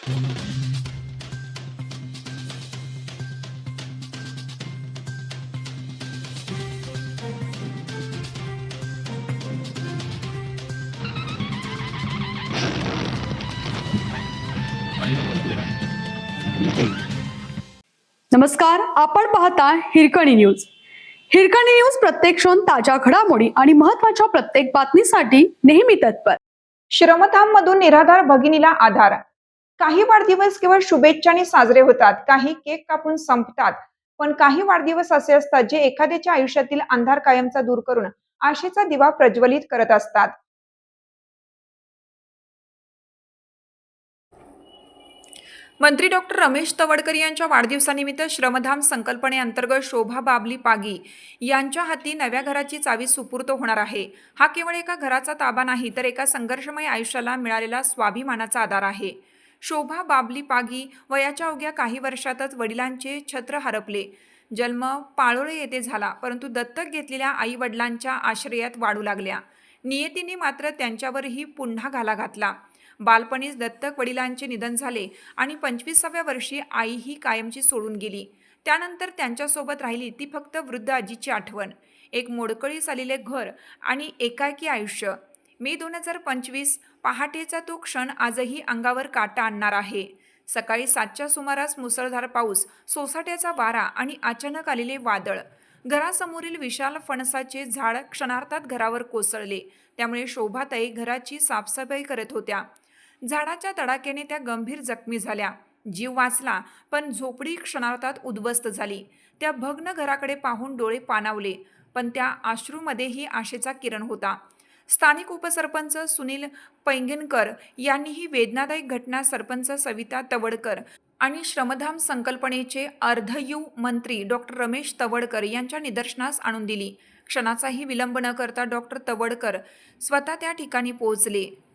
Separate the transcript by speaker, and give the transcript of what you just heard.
Speaker 1: नमस्कार, आपण पाहता हिरकणी न्यूज. हिरकणी न्यूज प्रत्येक क्षण ताज्या घडामोडी आणि महत्त्वाच्या प्रत्येक बातमीसाठी नेहमी तत्पर.
Speaker 2: श्रमधाम मधून निराधार भगिनीला आधार. काही वाढदिवस केवळ शुभेच्छाने साजरे होतात, काही केक कापून संपतात, पण काही वाढदिवस असे असतात जे एखाद्याच्या आयुष्यातील अंधार कायमचा दूर करून आशेचा दिवा प्रज्वलित करत असतात. मंत्री डॉक्टर रमेश तवडकर यांच्या वाढदिवसानिमित्त श्रमधाम संकल्पनेअंतर्गत शोभा बाबली पागी यांच्या हाती नव्या घराची चावी सुपूर्द होणार आहे. हा केवळ एका घराचा ताबा नाही, तर एका संघर्षमय आयुष्याला मिळालेला स्वाभिमानाचा आधार आहे. शोभा बाबली पागी वयाच्या अवघ्या काही वर्षातच वडिलांचे छत्र हरपले. जन्म पाळोळे येथे झाला, परंतु दत्तक घेतलेल्या आई वडिलांच्या आश्रयात वाढू लागल्या. नियतीने मात्र त्यांच्यावरही पुन्हा घाला घातला. बालपणीच दत्तक वडिलांचे निधन झाले आणि 25व्या वर्षी आई ही कायमची सोडून गेली. त्यानंतर त्यांच्यासोबत राहिली ती फक्त वृद्ध आजीची आठवण, एक मोडकळीस आलेले घर आणि एकाकी आयुष्य. मे 2025 पहाटेचा तो क्षण आजही अंगावर काटा आणणार आहे. सकाळी 7च्या सुमारास मुसळधार पाऊस, सोसाट्याचा वारा आणि अचानक आलेले वादळ. घरासमोरील विशाल फणसाचे झाड क्षणार्धात घरावर कोसळले. त्यामुळे शोभाताई घराची साफसफाई करत होत्या. झाडाच्या तडाख्याने त्या गंभीर जखमी झाल्या. जीव वाचला, पण झोपडी क्षणार्धात उद्ध्वस्त झाली. त्या भग्न घराकडे पाहून डोळे पाणावले, पण त्या अश्रूमध्येही आशेचा किरण होता. स्थानिक उपसरपंच सुनील पैंगणकर यांनी ही वेदनादायक घटना सरपंच सविता तवडकर आणि श्रमधाम संकल्पनेचे अर्धयू मंत्री डॉक्टर रमेश तवडकर यांच्या निदर्शनास आणून दिली. क्षणाचाही विलंब न करता डॉक्टर तवडकर स्वतः त्या ठिकाणी पोहोचले.